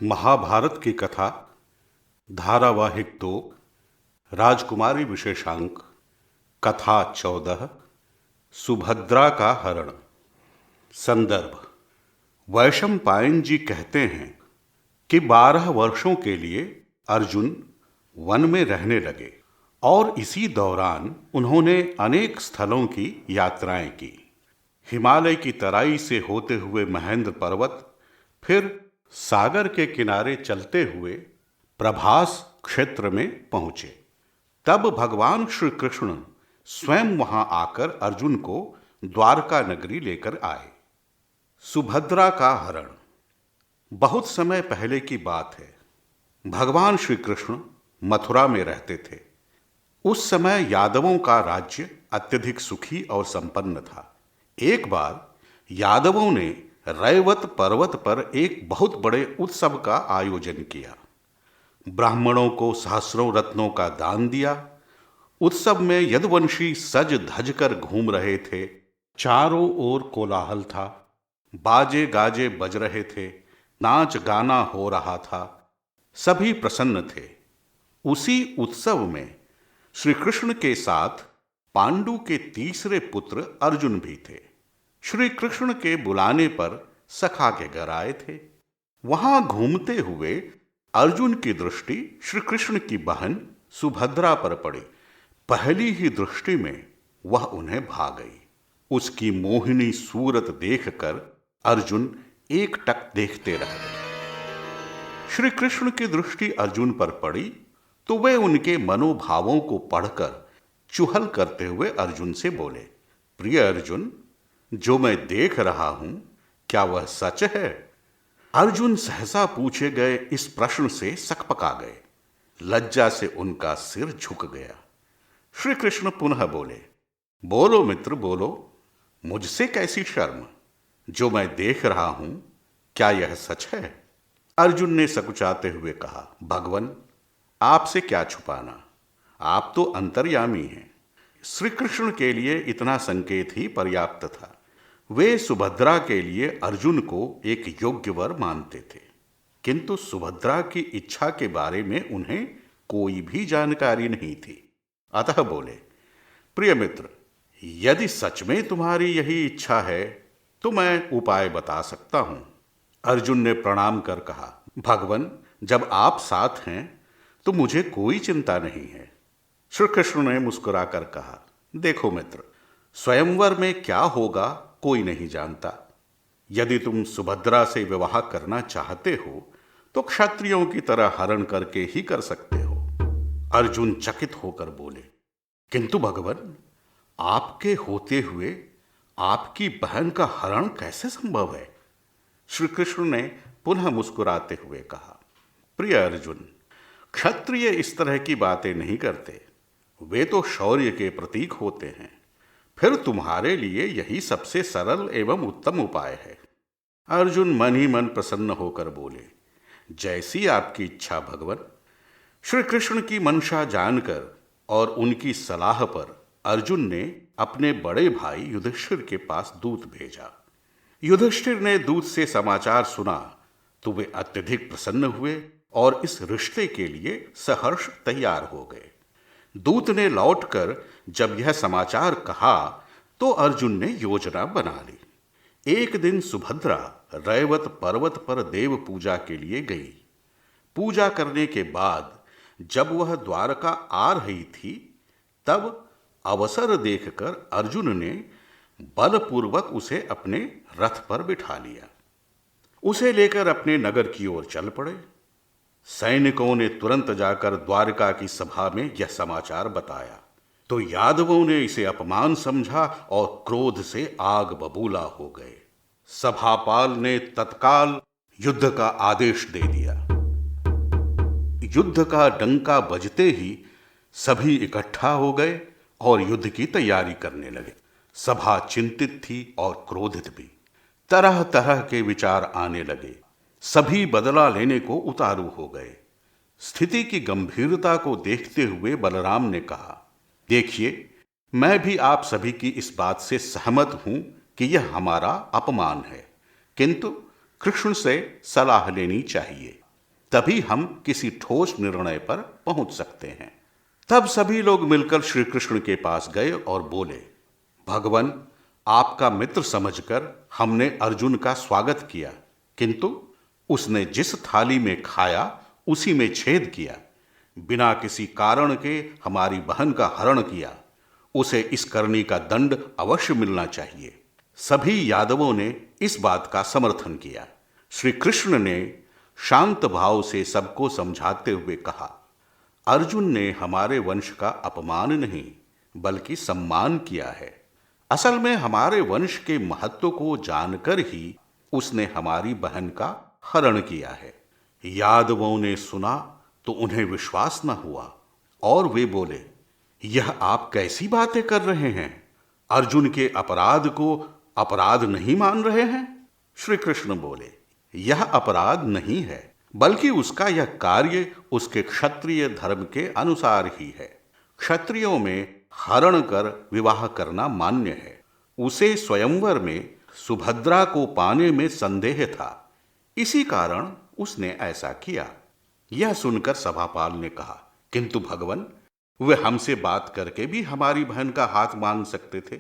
महाभारत की कथा धारावाहिक 2 राजकुमारी विशेषांक कथा 14 सुभद्रा का हरण। संदर्भ। वैशंपायन जी कहते हैं कि 12 वर्षों के लिए अर्जुन वन में रहने लगे और इसी दौरान उन्होंने अनेक स्थलों की यात्राएं की। हिमालय की तराई से होते हुए महेंद्र पर्वत, फिर सागर के किनारे चलते हुए प्रभास क्षेत्र में पहुंचे। तब भगवान श्री कृष्ण स्वयं वहां आकर अर्जुन को द्वारका नगरी लेकर आए। सुभद्रा का हरण। बहुत समय पहले की बात है। भगवान श्री कृष्ण मथुरा में रहते थे। उस समय यादवों का राज्य अत्यधिक सुखी और संपन्न था। एक बार यादवों ने रैवत पर्वत पर एक बहुत बड़े उत्सव का आयोजन किया। ब्राह्मणों को सहस्रों रत्नों का दान दिया। उत्सव में यदुवंशी सज धज कर घूम रहे थे। चारों ओर कोलाहल था। बाजे गाजे बज रहे थे। नाच गाना हो रहा था। सभी प्रसन्न थे। उसी उत्सव में श्री कृष्ण के साथ पांडु के तीसरे पुत्र अर्जुन भी थे। श्री कृष्ण के बुलाने पर सखा के घर आए थे। वहां घूमते हुए अर्जुन की दृष्टि श्री कृष्ण की बहन सुभद्रा पर पड़ी। पहली ही दृष्टि में वह उन्हें भा गई। उसकी मोहिनी सूरत देखकर अर्जुन एकटक देखते रह गए। श्री कृष्ण की दृष्टि अर्जुन पर पड़ी तो वे उनके मनोभावों को पढ़कर चुहल करते हुए अर्जुन से बोले, प्रिय अर्जुन, जो मैं देख रहा हूं क्या वह सच है? अर्जुन सहसा पूछे गए इस प्रश्न से सकपका गए। लज्जा से उनका सिर झुक गया। श्री कृष्ण पुनः बोले, बोलो मित्र बोलो, मुझसे कैसी शर्म? जो मैं देख रहा हूं क्या यह सच है? अर्जुन ने सकुचाते हुए कहा, भगवन, आपसे क्या छुपाना, आप तो अंतर्यामी हैं। श्री कृष्ण के लिए इतना संकेत ही पर्याप्त था। वे सुभद्रा के लिए अर्जुन को एक योग्य वर मानते थे, किंतु सुभद्रा की इच्छा के बारे में उन्हें कोई भी जानकारी नहीं थी। अतः बोले, प्रिय मित्र, यदि सच में तुम्हारी यही इच्छा है तो मैं उपाय बता सकता हूं। अर्जुन ने प्रणाम कर कहा, भगवन, जब आप साथ हैं तो मुझे कोई चिंता नहीं है। श्री कृष्ण ने मुस्कुराकर कहा, देखो मित्र, स्वयंवर में क्या होगा कोई नहीं जानता। यदि तुम सुभद्रा से विवाह करना चाहते हो तो क्षत्रियों की तरह हरण करके ही कर सकते हो। अर्जुन चकित होकर बोले, किंतु भगवन, आपके होते हुए आपकी बहन का हरण कैसे संभव है? श्री कृष्ण ने पुनः मुस्कुराते हुए कहा, प्रिय अर्जुन, क्षत्रिय इस तरह की बातें नहीं करते। वे तो शौर्य के प्रतीक होते हैं। फिर तुम्हारे लिए यही सबसे सरल एवं उत्तम उपाय है। अर्जुन मन ही मन प्रसन्न होकर बोले, जैसी आपकी इच्छा भगवन। श्री कृष्ण की मंशा जानकर और उनकी सलाह पर अर्जुन ने अपने बड़े भाई युधिष्ठिर के पास दूत भेजा। युधिष्ठिर ने दूत से समाचार सुना तो वे अत्यधिक प्रसन्न हुए और इस रिश्ते के लिए सहर्ष तैयार हो गए। दूत ने लौटकर जब यह समाचार कहा तो अर्जुन ने योजना बना ली। एक दिन सुभद्रा रैवत पर्वत पर देव पूजा के लिए गई। पूजा करने के बाद जब वह द्वारका आ रही थी तब अवसर देखकर अर्जुन ने बलपूर्वक उसे अपने रथ पर बिठा लिया। उसे लेकर अपने नगर की ओर चल पड़े। सैनिकों ने तुरंत जाकर द्वारका की सभा में यह समाचार बताया तो यादवों ने इसे अपमान समझा और क्रोध से आग बबूला हो गए। सभापाल ने तत्काल युद्ध का आदेश दे दिया। युद्ध का डंका बजते ही सभी इकट्ठा हो गए और युद्ध की तैयारी करने लगे। सभा चिंतित थी और क्रोधित भी। तरह तरह के विचार आने लगे। सभी बदला लेने को उतारू हो गए। स्थिति की गंभीरता को देखते हुए बलराम ने कहा, देखिए, मैं भी आप सभी की इस बात से सहमत हूं कि यह हमारा अपमान है, किंतु कृष्ण से सलाह लेनी चाहिए। तभी हम किसी ठोस निर्णय पर पहुंच सकते हैं। तब सभी लोग मिलकर श्री कृष्ण के पास गए और बोले, भगवान, आपका मित्र समझकर हमने अर्जुन का स्वागत किया, किंतु उसने जिस थाली में खाया उसी में छेद किया, बिना किसी कारण के हमारी बहन का हरण किया। उसे इस करनी का दंड अवश्य मिलना चाहिए। सभी यादवों ने इस बात का समर्थन किया। श्री कृष्ण ने शांत भाव से सबको समझाते हुए कहा, अर्जुन ने हमारे वंश का अपमान नहीं बल्कि सम्मान किया है। असल में हमारे वंश के महत्व को जानकर ही उसने हमारी बहन का हरण किया है। यादवों ने सुना तो उन्हें विश्वास न हुआ और वे बोले, यह आप कैसी बातें कर रहे हैं? अर्जुन के अपराध को अपराध नहीं मान रहे हैं? श्री कृष्ण बोले, यह अपराध नहीं है, बल्कि उसका यह कार्य उसके क्षत्रिय धर्म के अनुसार ही है। क्षत्रियों में हरण कर विवाह करना मान्य है। उसे स्वयंवर में सुभद्रा को पाने में संदेह था, इसी कारण उसने ऐसा किया। यह सुनकर सभापाल ने कहा, किंतु भगवान, वे हमसे बात करके भी हमारी बहन का हाथ मांग सकते थे।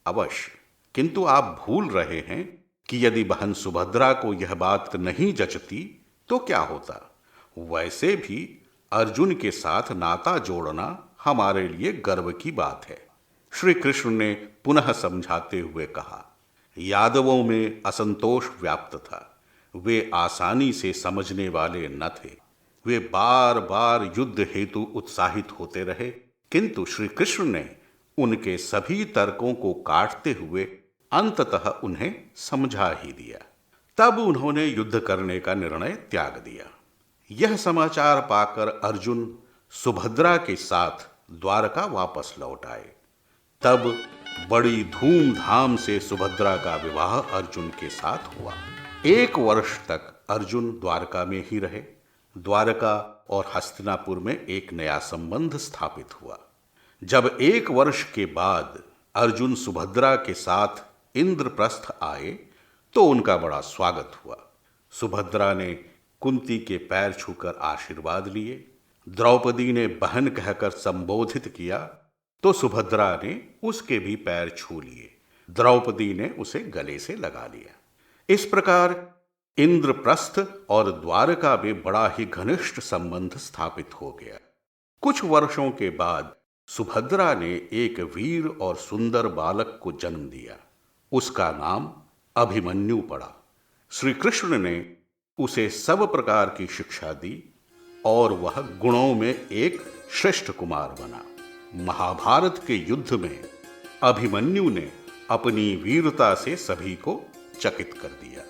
अवश्य, किंतु आप भूल रहे हैं कि यदि बहन सुभद्रा को यह बात नहीं जचती तो क्या होता। वैसे भी अर्जुन के साथ नाता जोड़ना हमारे लिए गर्व की बात है। श्री कृष्ण ने पुनः समझाते हुए कहा, यादवों में असंतोष व्याप्त था। वे आसानी से समझने वाले न थे। वे बार बार युद्ध हेतु उत्साहित होते रहे, किंतु श्री कृष्ण ने उनके सभी तर्कों को काटते हुए अंततः उन्हें समझा ही दिया। तब उन्होंने युद्ध करने का निर्णय त्याग दिया। यह समाचार पाकर अर्जुन सुभद्रा के साथ द्वारका वापस लौट आए। तब बड़ी धूमधाम से सुभद्रा का विवाह अर्जुन के साथ हुआ। 1 वर्ष तक अर्जुन द्वारका में ही रहे। द्वारका और हस्तिनापुर में एक नया संबंध स्थापित हुआ। जब 1 वर्ष के बाद अर्जुन सुभद्रा के साथ इंद्रप्रस्थ आए तो उनका बड़ा स्वागत हुआ। सुभद्रा ने कुंती के पैर छूकर आशीर्वाद लिए। द्रौपदी ने बहन कहकर संबोधित किया तो सुभद्रा ने उसके भी पैर छू लिए। द्रौपदी ने उसे गले से लगा लिया। इस प्रकार इंद्रप्रस्थ और द्वारका में बड़ा ही घनिष्ठ संबंध स्थापित हो गया। कुछ वर्षों के बाद सुभद्रा ने एक वीर और सुंदर बालक को जन्म दिया। उसका नाम अभिमन्यु पड़ा। श्री कृष्ण ने उसे सब प्रकार की शिक्षा दी और वह गुणों में एक श्रेष्ठ कुमार बना। महाभारत के युद्ध में अभिमन्यु ने अपनी वीरता से सभी को चकित कर दिया।